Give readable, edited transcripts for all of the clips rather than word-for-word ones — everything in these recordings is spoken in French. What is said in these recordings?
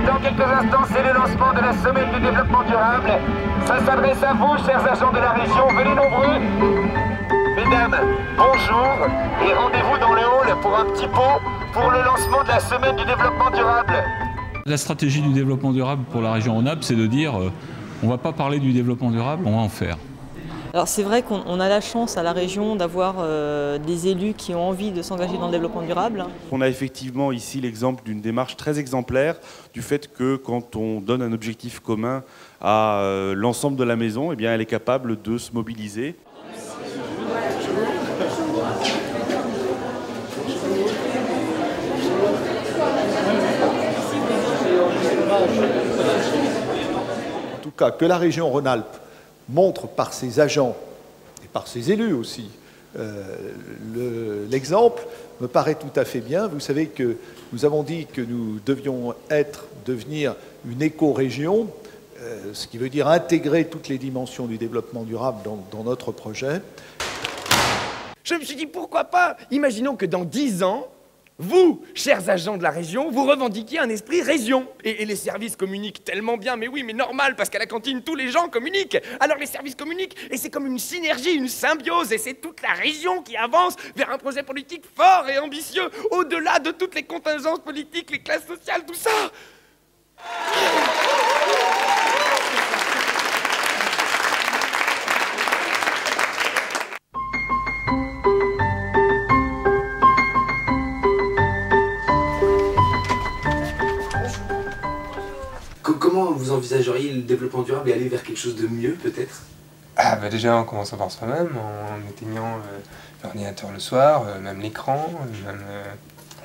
dans quelques instants, c'est le lancement de la semaine du développement durable. Ça s'adresse à vous, chers agents de la région. Venez nombreux. Mesdames, bonjour et rendez-vous dans le hall pour un petit pot pour le lancement de la semaine du développement durable. La stratégie du développement durable pour la région Rhône-Alpes, c'est de dire on ne va pas parler du développement durable, on va en faire. Alors c'est vrai qu'on a la chance à la région d'avoir des élus qui ont envie de s'engager dans le développement durable. On a effectivement ici l'exemple d'une démarche très exemplaire du fait que quand on donne un objectif commun à l'ensemble de la maison, eh bien, elle est capable de se mobiliser. En tout cas, que la région Rhône-Alpes montre par ses agents et par ses élus aussi l'exemple me paraît tout à fait bien. Vous savez que nous avons dit que nous devions devenir une éco-région, ce qui veut dire intégrer toutes les dimensions du développement durable dans notre projet. Je me suis dit pourquoi pas, imaginons que dans 10 ans, vous, chers agents de la région, vous revendiquiez un esprit région. Et les services communiquent tellement bien, mais oui, mais normal, parce qu'à la cantine, tous les gens communiquent. Alors les services communiquent, et c'est comme une synergie, une symbiose, et c'est toute la région qui avance vers un projet politique fort et ambitieux, au-delà de toutes les contingences politiques, les classes sociales, tout ça. Comment vous envisageriez le développement durable et aller vers quelque chose de mieux, peut-être? Déjà en commençant par soi-même, en éteignant l'ordinateur le soir, même l'écran, même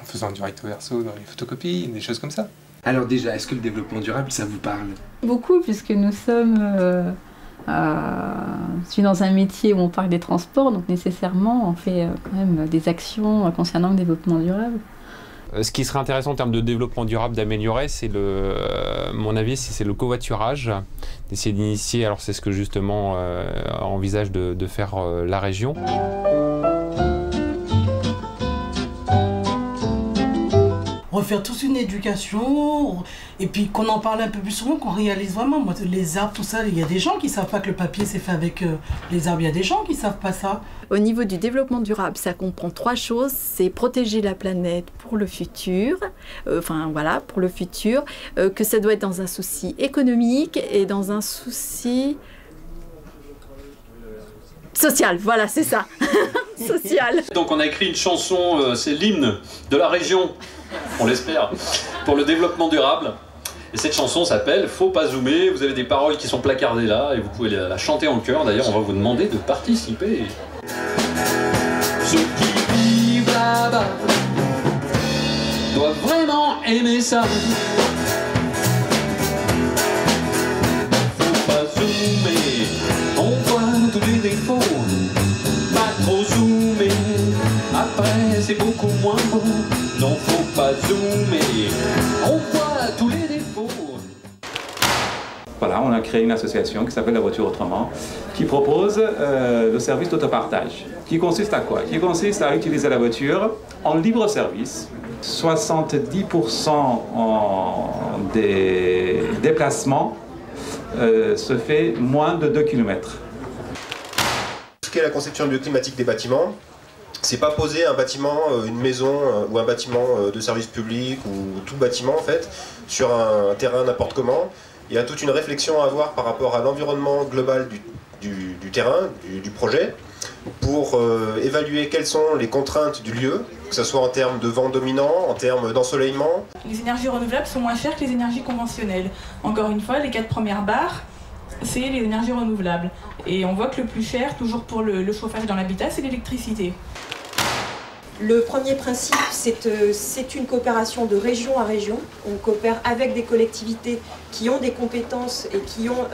en faisant du recto verso dans les photocopies, des choses comme ça. Alors déjà, est-ce que le développement durable, ça vous parle? Beaucoup, puisque nous sommes... je suis dans un métier où on parle des transports, donc nécessairement on fait quand même des actions concernant le développement durable. Ce qui serait intéressant en termes de développement durable d'améliorer, c'est mon avis, c'est le covoiturage, d'essayer d'initier, alors c'est ce que justement envisage de faire la région. Refaire toute une éducation, et puis qu'on en parle un peu plus souvent, qu'on réalise vraiment. Moi, les arbres, tout ça, il y a des gens qui ne savent pas que le papier c'est fait avec les arbres, il y a des gens qui ne savent pas ça. Au niveau du développement durable, ça comprend 3 choses, c'est protéger la planète pour le futur, pour le futur, que ça doit être dans un souci économique et dans un souci social, voilà, c'est ça, social. Donc on a écrit une chanson, c'est l'hymne de la région, on l'espère, pour le développement durable. Et cette chanson s'appelle « Faut pas zoomer ». Vous avez des paroles qui sont placardées là et vous pouvez la chanter en chœur. D'ailleurs, on va vous demander de participer. Ceux qui vivent là-bas doivent vraiment aimer ça. Faut pas zoomer, on voit tous les défauts. Pas trop zoomer, après c'est beaucoup moins beau. Non, faut pas zoomer, on voit tous les défauts. Voilà, on a créé une association qui s'appelle La Voiture Autrement, qui propose le service d'autopartage. Qui consiste à quoi? Qui consiste à utiliser la voiture en libre service. 70% des déplacements se fait moins de 2 km. Ce qu'est la conception bioclimatique des bâtiments, c'est pas poser un bâtiment, une maison ou un bâtiment de service public ou tout bâtiment en fait sur un terrain n'importe comment. Il y a toute une réflexion à avoir par rapport à l'environnement global du terrain, du projet, pour évaluer quelles sont les contraintes du lieu, que ce soit en termes de vent dominant, en termes d'ensoleillement. Les énergies renouvelables sont moins chères que les énergies conventionnelles. Encore une fois, les 4 premières barres, c'est les énergies renouvelables. Et on voit que le plus cher, toujours pour le chauffage dans l'habitat, c'est l'électricité. Le premier principe, c'est une coopération de région à région. On coopère avec des collectivités qui ont des compétences et qui ont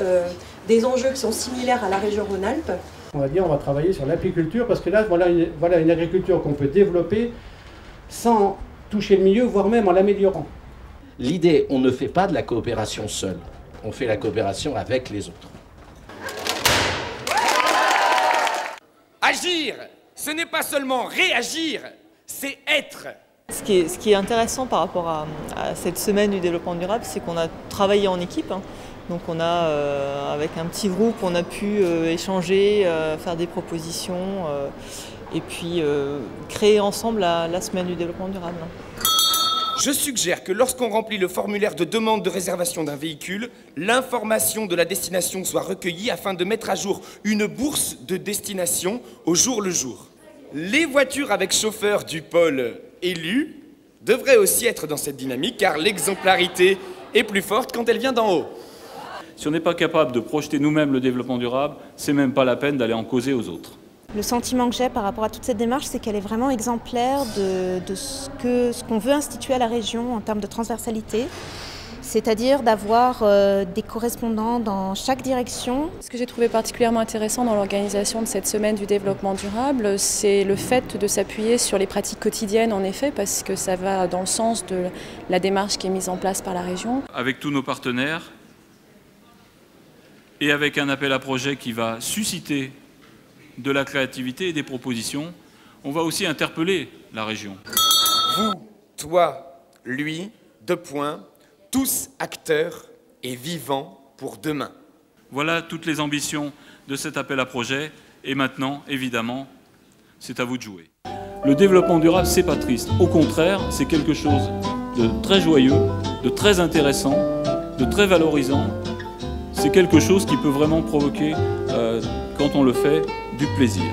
des enjeux qui sont similaires à la région Rhône-Alpes. On va dire on va travailler sur l'apiculture parce que là, voilà une agriculture qu'on peut développer sans toucher le milieu, voire même en l'améliorant. L'idée, on ne fait pas de la coopération seule, on fait la coopération avec les autres. Agir, ce n'est pas seulement réagir, c'est être. Ce qui est intéressant par rapport à cette semaine du développement durable, c'est qu'on a travaillé en équipe. Donc on a, avec un petit groupe, on a pu échanger, faire des propositions et puis créer ensemble la semaine du développement durable. Je suggère que lorsqu'on remplit le formulaire de demande de réservation d'un véhicule, l'information de la destination soit recueillie afin de mettre à jour une bourse de destination au jour le jour. Les voitures avec chauffeur du pôle élu devraient aussi être dans cette dynamique car l'exemplarité est plus forte quand elle vient d'en haut. Si on n'est pas capable de projeter nous-mêmes le développement durable, c'est même pas la peine d'aller en causer aux autres. Le sentiment que j'ai par rapport à toute cette démarche, c'est qu'elle est vraiment exemplaire de ce qu'on veut instituer à la région en termes de transversalité, c'est-à-dire d'avoir des correspondants dans chaque direction. Ce que j'ai trouvé particulièrement intéressant dans l'organisation de cette semaine du développement durable, c'est le fait de s'appuyer sur les pratiques quotidiennes, en effet, parce que ça va dans le sens de la démarche qui est mise en place par la région. Avec tous nos partenaires et avec un appel à projet qui va susciter de la créativité et des propositions, on va aussi interpeller la région. Vous, toi, lui, tous acteurs et vivants pour demain. Voilà toutes les ambitions de cet appel à projet et maintenant, évidemment, c'est à vous de jouer. Le développement durable, c'est pas triste. Au contraire, c'est quelque chose de très joyeux, de très intéressant, de très valorisant. C'est quelque chose qui peut vraiment provoquer, quand on le fait, du plaisir.